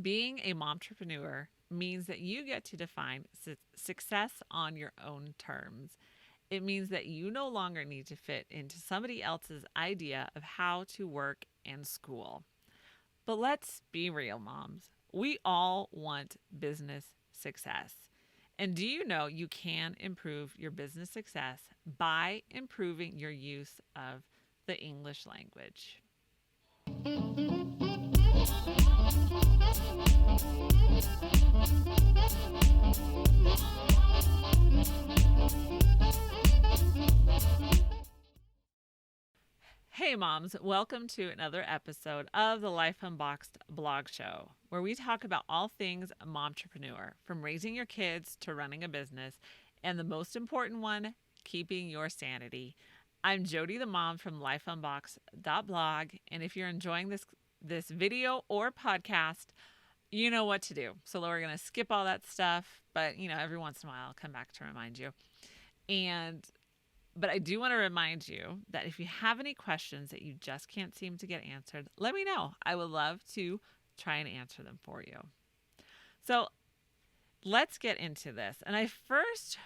Being a momtrepreneur means that you get to define success on your own terms. It means that you no longer need to fit into somebody else's idea of how to work and school. But let's be real, moms. We all want business success. And do you know you can improve your business success by improving your use of the English language? Hey, moms, welcome to another episode of the Life Unboxed blog show, where we talk about all things momtrepreneur, from raising your kids to running a business, and the most important one, keeping your sanity. I'm Jodie, the mom from lifeunboxed.blog, and if you're enjoying this video or podcast, you know what to do. So we're going to skip all that stuff, but every once in a while I'll come back to remind you. But I do want to remind you that if you have any questions that you just can't seem to get answered, let me know. I would love to try and answer them for you. So let's get into this. And I first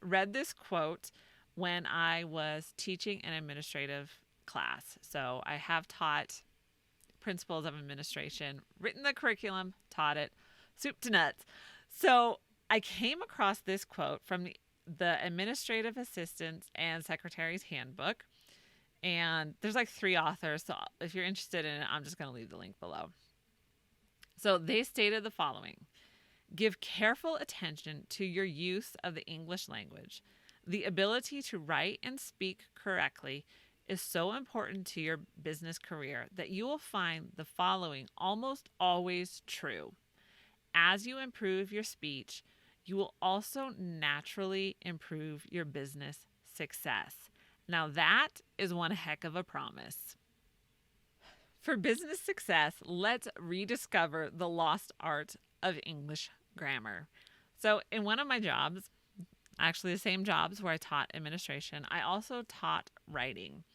read this quote when I was teaching an administrative class. So I have taught principles of administration, written the curriculum, taught it, soup to nuts. So I came across this quote from the Administrative Assistants and Secretary's Handbook. And there's like 3 authors. So if you're interested in it, I'm just going to leave the link below. So they stated the following: give careful attention to your use of the English language. The ability to write and speak correctly is so important to your business career that you will find the following almost always true. As you improve your speech, you will also naturally improve your business success. Now, that is one heck of a promise. For business success, let's rediscover the lost art of English grammar. So, in one of my jobs, actually the same jobs where I taught administration, I also taught writing.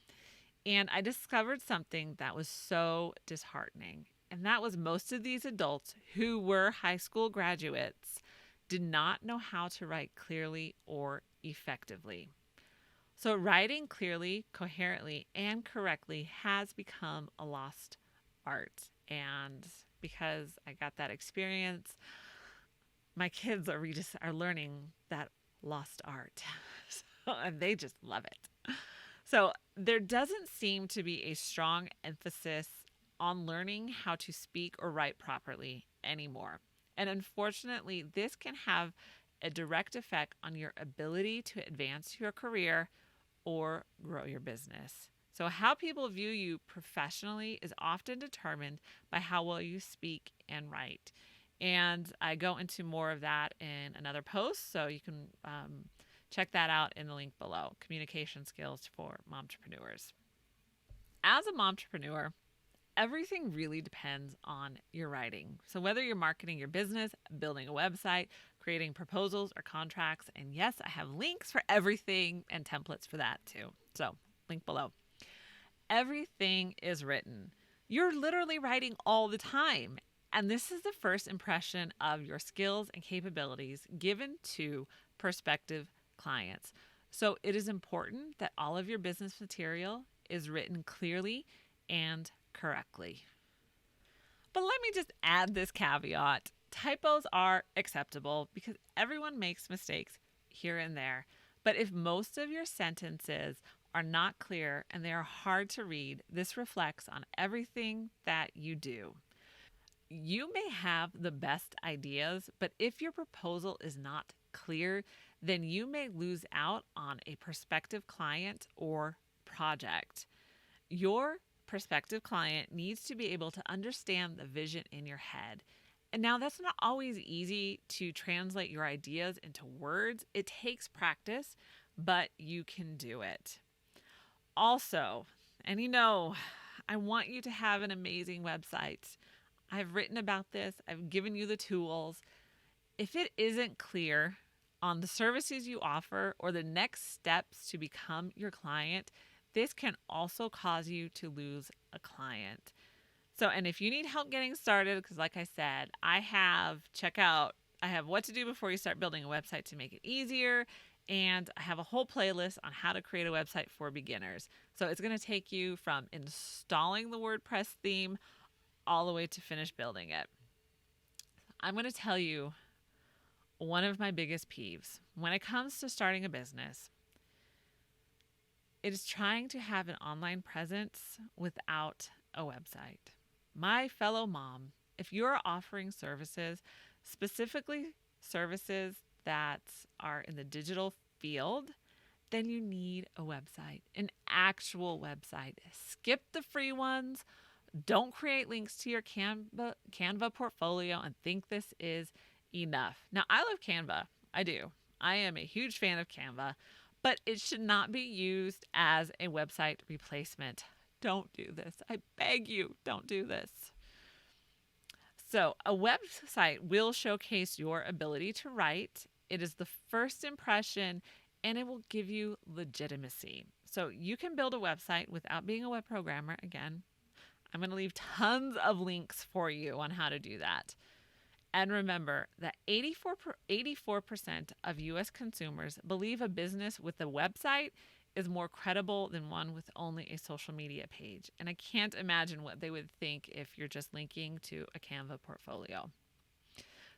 And I discovered something that was so disheartening. And that was most of these adults who were high school graduates did not know how to write clearly or effectively. So writing clearly, coherently, and correctly has become a lost art. And because I got that experience, my kids are learning that lost art. And they just love it. So there doesn't seem to be a strong emphasis on learning how to speak or write properly anymore. And unfortunately, this can have a direct effect on your ability to advance your career or grow your business. So how people view you professionally is often determined by how well you speak and write. And I go into more of that in another post, so you can check that out in the link below, Communication Skills for Momtrepreneurs. As a momtrepreneur, everything really depends on your writing. So whether you're marketing your business, building a website, creating proposals or contracts, and yes, I have links for everything and templates for that too. So link below. Everything is written. You're literally writing all the time. And this is the first impression of your skills and capabilities given to prospective clients. So it is important that all of your business material is written clearly and correctly. But let me just add this caveat. Typos are acceptable because everyone makes mistakes here and there. But if most of your sentences are not clear and they are hard to read, this reflects on everything that you do. You may have the best ideas, but if your proposal is not clear, then you may lose out on a prospective client or project. Your prospective client needs to be able to understand the vision in your head. And now that's not always easy to translate your ideas into words. It takes practice, but you can do it. Also, and I want you to have an amazing website. I've written about this. I've given you the tools. If it isn't clear on the services you offer or the next steps to become your client, this can also cause you to lose a client. So, and if you need help getting started, because like I said, I have what to do before you start building a website to make it easier. And I have a whole playlist on how to create a website for beginners. So it's going to take you from installing the WordPress theme all the way to finish building it. I'm going to tell you one of my biggest peeves when it comes to starting a business. It is trying to have an online presence without a website. My fellow mom, if you're offering services, specifically services that are in the digital field, then you need a website, an actual website. Skip the free ones. Don't create links to your Canva portfolio and think this is enough. Now, I love Canva. I do. I am a huge fan of Canva, but it should not be used as a website replacement. Don't do this. I beg you, don't do this. So, a website will showcase your ability to write. It is the first impression and it will give you legitimacy. So, you can build a website without being a web programmer. Again, I'm going to leave tons of links for you on how to do that. And remember that 84% of U.S. consumers believe a business with a website is more credible than one with only a social media page. And I can't imagine what they would think if you're just linking to a Canva portfolio.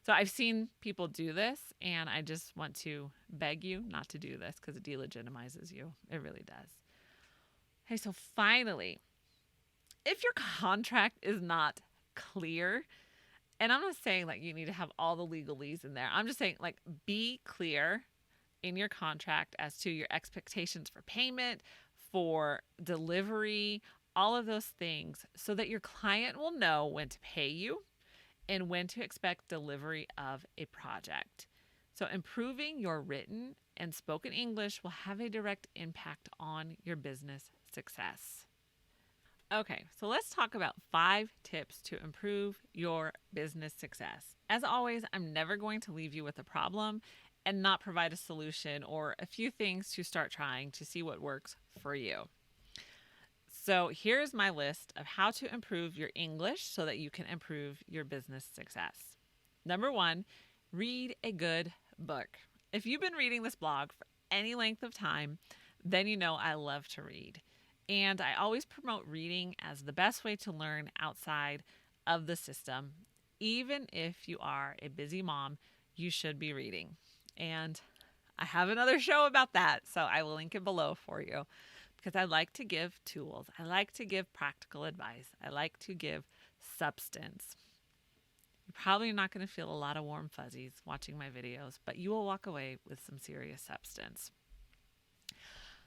So I've seen people do this, and I just want to beg you not to do this because it delegitimizes you. It really does. Okay, so finally, if your contract is not clear, and I'm not saying like you need to have all the legalese in there. I'm just saying like be clear in your contract as to your expectations for payment, for delivery, all of those things so that your client will know when to pay you and when to expect delivery of a project. So improving your written and spoken English will have a direct impact on your business success. Okay, so let's talk about 5 tips to improve your business success. As always, I'm never going to leave you with a problem and not provide a solution or a few things to start trying to see what works for you. So here's my list of how to improve your English so that you can improve your business success. Number 1, read a good book. If you've been reading this blog for any length of time, then you know I love to read. And I always promote reading as the best way to learn outside of the system. Even if you are a busy mom, you should be reading. And I have another show about that, so I will link it below for you because I like to give tools. I like to give practical advice. I like to give substance. You're probably not going to feel a lot of warm fuzzies watching my videos, but you will walk away with some serious substance.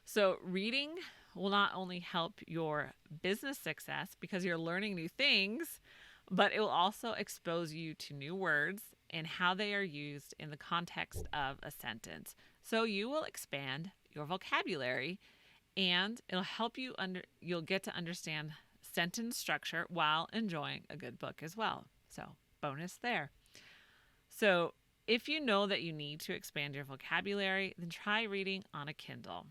So reading will not only help your business success because you're learning new things, but it will also expose you to new words and how they are used in the context of a sentence. So you will expand your vocabulary and it'll help you you'll get to understand sentence structure while enjoying a good book as well. So bonus there. So if you know that you need to expand your vocabulary, then try reading on a Kindle.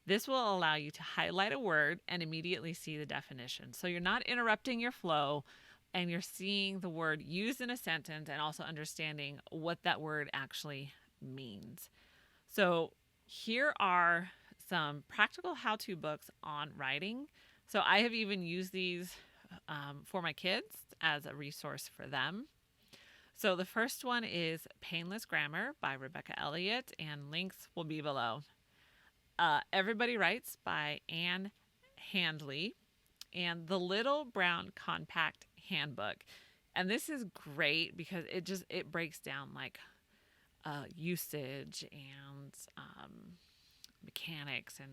This will allow you to highlight a word and immediately see the definition. So you're not interrupting your flow and you're seeing the word used in a sentence and also understanding what that word actually means. So here are some practical how-to books on writing. So I have even used these for my kids as a resource for them. So the first one is Painless Grammar by Rebecca Elliott, and links will be below. Everybody Writes by Anne Handley, and The Little Brown Compact Handbook. And this is great because it breaks down like usage and mechanics and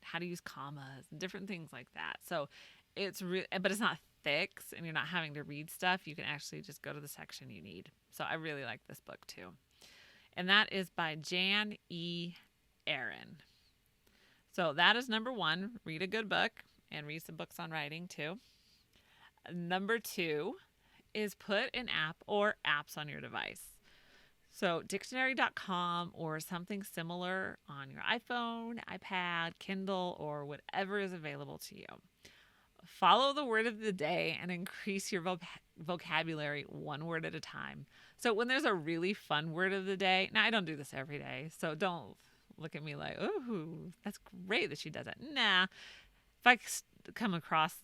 how to use commas and different things like that. So it's but it's not thick and you're not having to read stuff. You can actually just go to the section you need. So I really like this book too. And that is by Jan E. Aaron. So that is number 1. Read a good book and read some books on writing too. Number 2 is put an app or apps on your device. So dictionary.com or something similar on your iPhone, iPad, Kindle, or whatever is available to you. follow the word of the day and increase your vocabulary one word at a time. So when there's a really fun word of the day, now I don't do this every day, so don't look at me like, "Oh, that's great that she does it." Nah. If I come across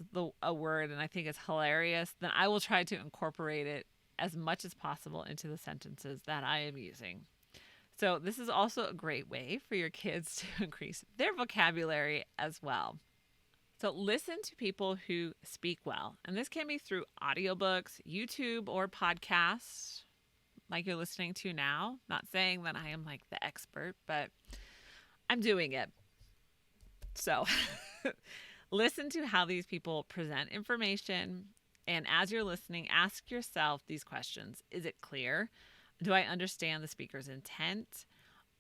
a word and I think it's hilarious, then I will try to incorporate it as much as possible into the sentences that I am using. So this is also a great way for your kids to increase their vocabulary as well. So listen to people who speak well. And this can be through audiobooks, YouTube, or podcasts like you're listening to now. Not saying that I am like the expert, but I'm doing it. So listen to how these people present information. And as you're listening, ask yourself these questions. Is it clear? Do I understand the speaker's intent?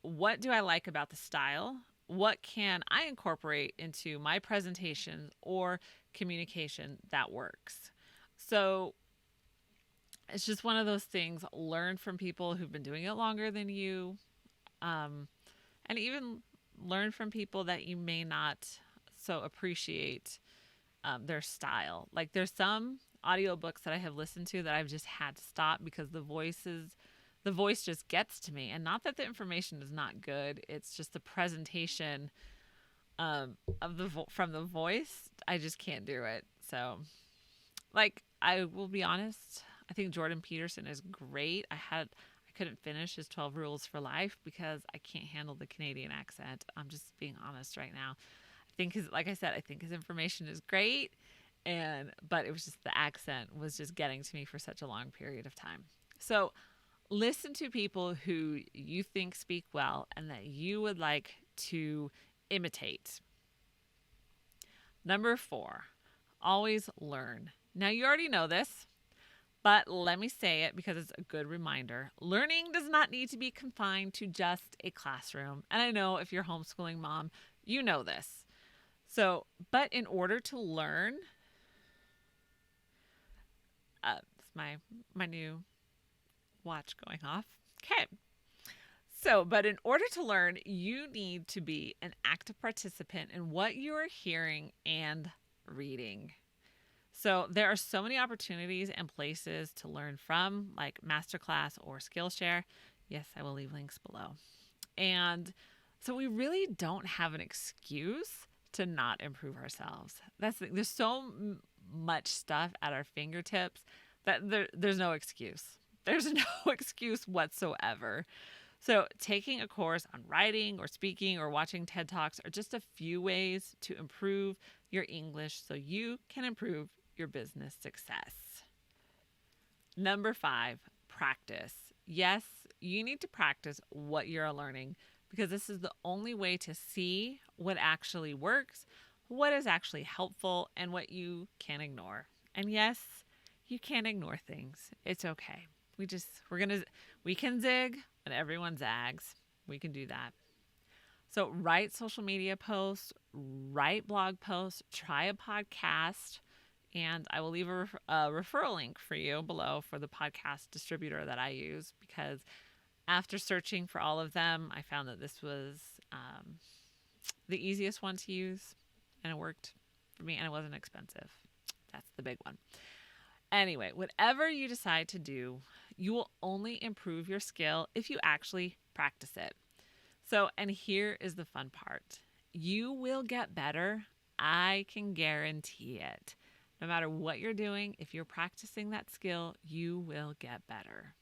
What do I like about the style? What can I incorporate into my presentation or communication that works? So it's just one of those things. Learn from people who've been doing it longer than you, and even learn from people that you may not so appreciate their style. Like there's some audiobooks that I have listened to that I've just had to stop because the voice just gets to me. And not that the information is not good, it's just the presentation of from the voice. I just can't do it. So, like, I will be honest, I think Jordan Peterson is great. I couldn't finish his 12 Rules for Life because I can't handle the Canadian accent. I'm just being honest right now. Like I said, I think his information is great, but it was just the accent was just getting to me for such a long period of time. So listen to people who you think speak well and that you would like to imitate. Number 4, always learn. Now, you already know this, but let me say it because it's a good reminder. Learning does not need to be confined to just a classroom. And I know if you're homeschooling mom, you know this. So, but in order to learn, it's my new watch going off. Okay. So, but in order to learn, you need to be an active participant in what you are hearing and reading. So there are so many opportunities and places to learn from, like Masterclass or Skillshare. Yes, I will leave links below. And so we really don't have an excuse to not improve ourselves. There's so much stuff at our fingertips that there's no excuse. There's no excuse whatsoever. So taking a course on writing or speaking or watching TED Talks are just a few ways to improve your English so you can improve your business success. Number 5, practice. Yes, you need to practice what you're learning because this is the only way to see what actually works, what is actually helpful, and what you can ignore. And yes, you can ignore things. It's okay. We can zig when everyone zags. We can do that. So write social media posts, write blog posts, try a podcast, and I will leave a referral link for you below for the podcast distributor that I use because after searching for all of them, I found that this was the easiest one to use, and it worked for me, and it wasn't expensive. That's the big one. Anyway, whatever you decide to do, you will only improve your skill if you actually practice it. So, and here is the fun part. You will get better. I can guarantee it. No matter what you're doing, if you're practicing that skill, you will get better.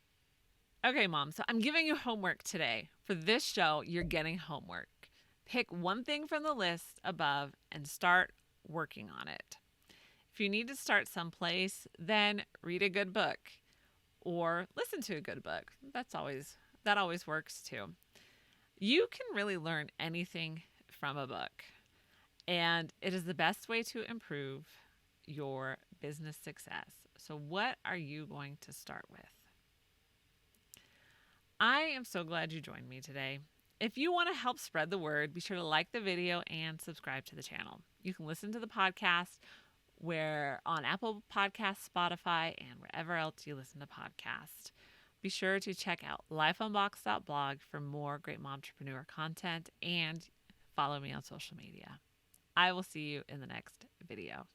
Okay, Mom, so I'm giving you homework today. For this show, you're getting homework. Pick one thing from the list above and start working on it. If you need to start someplace, then read a good book or listen to a good book. That always works too. You can really learn anything from a book, and it is the best way to improve your business success. So what are you going to start with? I am so glad you joined me today. If you want to help spread the word, be sure to like the video and subscribe to the channel. You can listen to the podcast on Apple Podcasts, Spotify, and wherever else you listen to podcasts. Be sure to check out lifeunboxed.blog for more great momtrepreneur content and follow me on social media. I will see you in the next video.